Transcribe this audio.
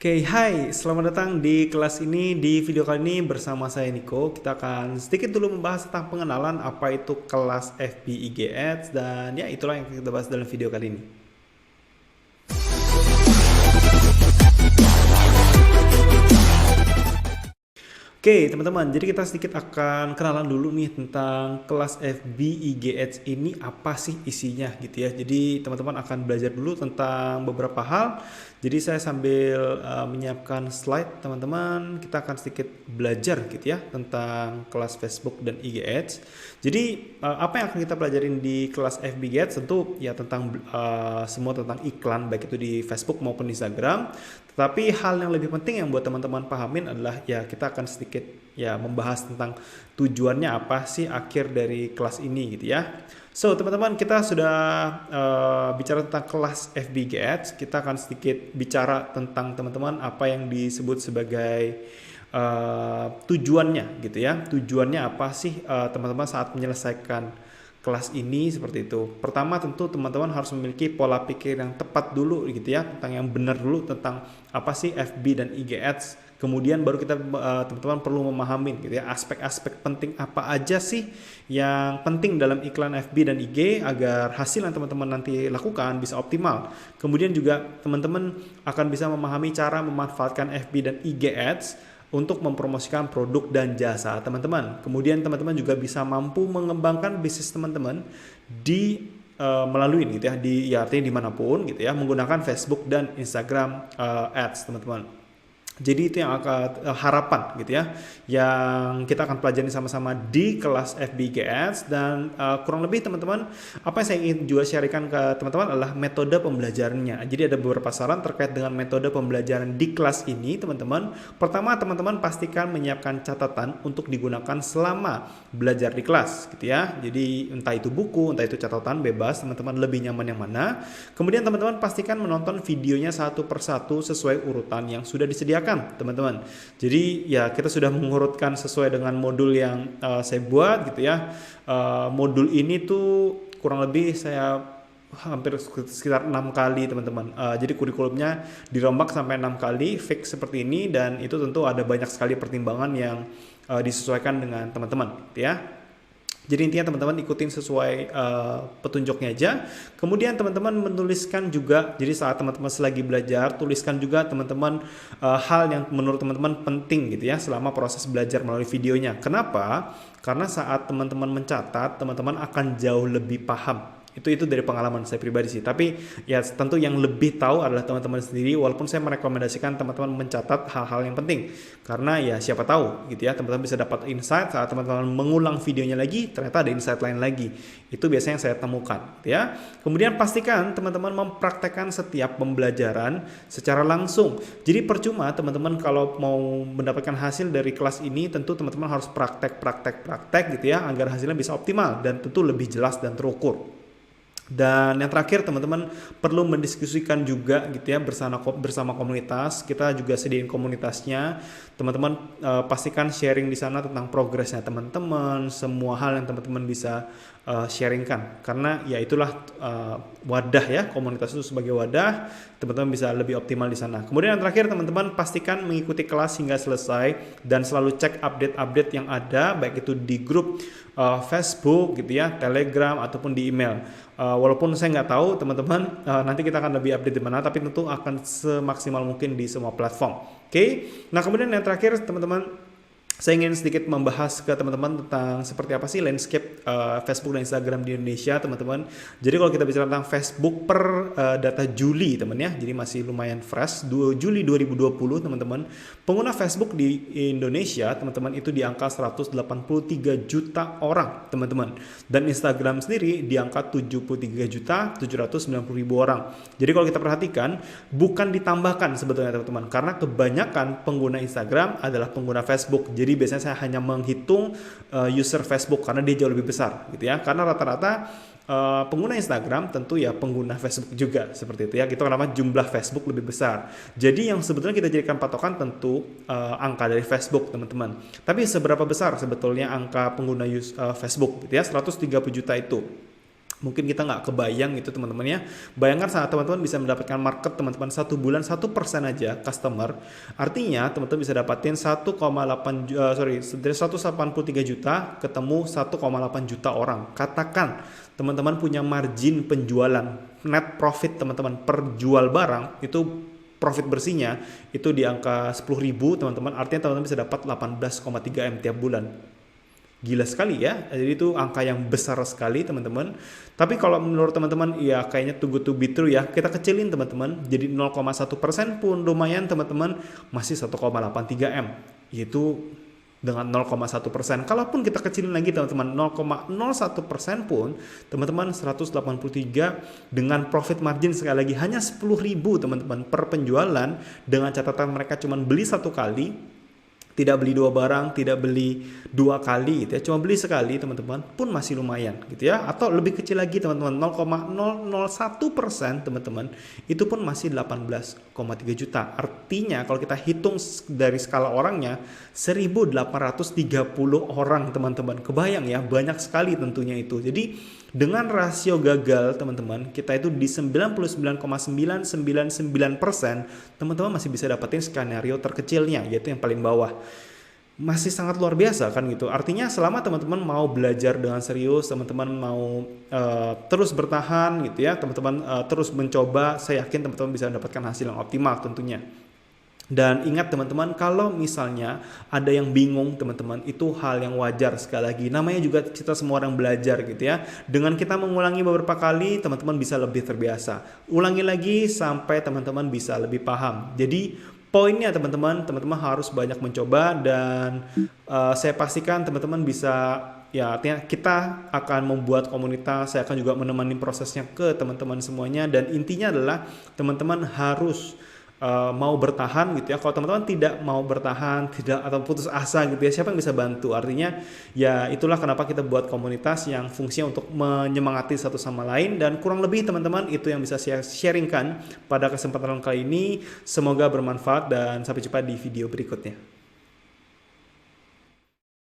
Oke, hai, selamat datang di kelas ini. Di video kali ini bersama saya Niko, kita akan sedikit dulu membahas tentang pengenalan apa itu kelas FB IG Ads, dan ya itulah yang kita bahas dalam video kali ini. Oke teman-teman, jadi kita sedikit akan kenalan dulu nih tentang kelas FB IG Ads ini apa sih isinya gitu ya. Jadi teman-teman akan belajar dulu tentang beberapa hal. Jadi saya sambil menyiapkan slide teman-teman, kita akan sedikit belajar gitu ya tentang kelas Facebook dan IG Ads. Jadi apa yang akan kita pelajarin di kelas FB IG Ads tentu ya tentang semua tentang iklan baik itu di Facebook maupun Instagram. Tetapi hal yang lebih penting yang buat teman-teman pahamin adalah ya kita akan sedikit ya membahas tentang tujuannya apa sih akhir dari kelas ini gitu ya. So teman-teman, kita sudah bicara tentang kelas FB IG Ads, kita akan sedikit bicara tentang teman-teman apa yang disebut sebagai tujuannya gitu ya. Tujuannya apa sih teman-teman saat menyelesaikan kelas ini seperti itu. Pertama tentu teman-teman harus memiliki pola pikir yang tepat dulu gitu ya, tentang yang benar dulu tentang apa sih FB dan IG Ads. Kemudian baru kita teman-teman perlu memahami gitu ya aspek-aspek penting apa aja sih yang penting dalam iklan FB dan IG agar hasil yang teman-teman nanti lakukan bisa optimal. Kemudian juga teman-teman akan bisa memahami cara memanfaatkan FB dan IG Ads untuk mempromosikan produk dan jasa teman-teman. Kemudian teman-teman juga bisa mampu mengembangkan bisnis teman-teman di melalui gitu ya, artinya dimanapun gitu ya, menggunakan Facebook dan Instagram Ads teman-teman. Jadi itu yang akan harapan gitu ya, yang kita akan pelajari sama-sama di kelas FB IG Ads. Dan kurang lebih teman-teman, apa yang saya ingin juga sharekan ke teman-teman adalah metode pembelajarannya. Jadi ada beberapa saran terkait dengan metode pembelajaran di kelas ini teman-teman. Pertama, teman-teman pastikan menyiapkan catatan untuk digunakan selama belajar di kelas gitu ya. Jadi entah itu buku, entah itu catatan, bebas teman-teman lebih nyaman yang mana. Kemudian teman-teman pastikan menonton videonya satu persatu sesuai urutan yang sudah disediakan teman-teman. Jadi ya kita sudah mengurutkan sesuai dengan modul yang saya buat gitu ya. Modul ini tuh kurang lebih saya hampir sekitar 6 kali teman-teman. Jadi kurikulumnya dirombak sampai 6 kali fix seperti ini, dan itu tentu ada banyak sekali pertimbangan yang disesuaikan dengan teman-teman gitu ya. Jadi intinya teman-teman ikutin sesuai petunjuknya aja. Kemudian teman-teman menuliskan juga, jadi saat teman-teman selagi belajar, tuliskan juga teman-teman hal yang menurut teman-teman penting gitu ya selama proses belajar melalui videonya. Kenapa? Karena saat teman-teman mencatat, teman-teman akan jauh lebih paham. Itu dari pengalaman saya pribadi sih. Tapi ya tentu yang lebih tahu adalah teman-teman sendiri, walaupun saya merekomendasikan teman-teman mencatat hal-hal yang penting. Karena ya siapa tahu gitu ya, teman-teman bisa dapat insight saat teman-teman mengulang videonya lagi, ternyata ada insight lain lagi. Itu biasanya yang saya temukan gitu ya. Kemudian pastikan teman-teman mempraktekkan setiap pembelajaran secara langsung. Jadi percuma teman-teman kalau mau mendapatkan hasil dari kelas ini, tentu teman-teman harus praktek gitu ya, agar hasilnya bisa optimal dan tentu lebih jelas dan terukur. Dan yang terakhir teman-teman perlu mendiskusikan juga gitu ya bersama komunitas. Kita juga sediain komunitasnya. Teman-teman pastikan sharing di sana tentang progresnya teman-teman, semua hal yang teman-teman bisa sharingkan. Karena ya itulah wadah ya, komunitas itu sebagai wadah, teman-teman bisa lebih optimal di sana. Kemudian yang terakhir teman-teman pastikan mengikuti kelas hingga selesai dan selalu cek update-update yang ada, baik itu di grup Facebook gitu ya, Telegram ataupun di email. Walaupun saya nggak tahu teman-teman nanti kita akan lebih update di mana, tapi tentu akan semaksimal mungkin di semua platform. Oke. Nah kemudian yang terakhir teman-teman, saya ingin sedikit membahas ke teman-teman tentang seperti apa sih landscape Facebook dan Instagram di Indonesia teman-teman. Jadi kalau kita bicara tentang Facebook per data Juli teman ya, jadi masih lumayan fresh, Juli 2020 teman-teman. Pengguna Facebook di Indonesia teman-teman itu di angka 183 juta orang teman-teman. Dan Instagram sendiri di angka 73 juta 790 ribu orang. Jadi kalau kita perhatikan bukan ditambahkan sebetulnya teman-teman, karena kebanyakan pengguna Instagram adalah pengguna Facebook. Jadi biasanya saya hanya menghitung user Facebook karena dia jauh lebih besar gitu ya. Karena rata-rata pengguna Instagram tentu ya pengguna Facebook juga seperti itu ya. Itu kenapa jumlah Facebook lebih besar. Jadi yang sebetulnya kita jadikan patokan tentu angka dari Facebook teman-teman. Tapi seberapa besar sebetulnya angka pengguna Facebook gitu ya, 130 juta itu. Mungkin kita nggak kebayang gitu teman-teman ya. Bayangkan saat teman-teman bisa mendapatkan market teman-teman 1 bulan 1% aja customer. Artinya teman-teman bisa dapatin 183 juta ketemu 1,8 juta orang. Katakan teman-teman punya margin penjualan net profit teman-teman per jual barang itu profit bersihnya itu di angka 10.000 teman-teman. Artinya teman-teman bisa dapat 18,3 M tiap bulan. Gila sekali ya, jadi itu angka yang besar sekali teman-teman. Tapi kalau menurut teman-teman ya kayaknya too good to be true ya, kita kecilin teman-teman, jadi 0,1% pun lumayan teman-teman, masih 1,83 M, yaitu dengan 0,1%. Kalaupun kita kecilin lagi teman-teman 0,01% pun teman-teman 183 dengan profit margin sekali lagi hanya 10.000 teman-teman per penjualan, dengan catatan mereka cuma beli satu kali, tidak beli 2 barang, tidak beli 2 kali gitu ya, cuma beli sekali teman-teman, pun masih lumayan gitu ya. Atau lebih kecil lagi teman-teman, 0,001% teman-teman, itu pun masih 18,3 juta. Artinya kalau kita hitung dari skala orangnya 1.830 orang teman-teman. Kebayang ya, banyak sekali tentunya itu. Jadi dengan rasio gagal teman-teman, kita itu di 99,999%, teman-teman masih bisa dapetin skenario terkecilnya, yaitu yang paling bawah. Masih sangat luar biasa kan gitu. Artinya selama teman-teman mau belajar dengan serius, teman-teman mau terus bertahan gitu ya, teman-teman terus mencoba, saya yakin teman-teman bisa mendapatkan hasil yang optimal tentunya. Dan ingat teman-teman, kalau misalnya ada yang bingung teman-teman, itu hal yang wajar. Sekali lagi, namanya juga kita semua orang belajar gitu ya. Dengan kita mengulangi beberapa kali, teman-teman bisa lebih terbiasa. Ulangi lagi sampai teman-teman bisa lebih paham. Jadi poinnya teman-teman harus banyak mencoba. Dan saya pastikan teman-teman bisa, ya artinya kita akan membuat komunitas, saya akan juga menemani prosesnya ke teman-teman semuanya. Dan intinya adalah teman-teman harus mau bertahan gitu ya. Kalau teman-teman tidak mau bertahan, tidak atau putus asa gitu ya, siapa yang bisa bantu? Artinya ya itulah kenapa kita buat komunitas yang fungsinya untuk menyemangati satu sama lain. Dan kurang lebih teman-teman itu yang bisa saya sharingkan pada kesempatan kali ini. Semoga bermanfaat dan sampai jumpa di video berikutnya.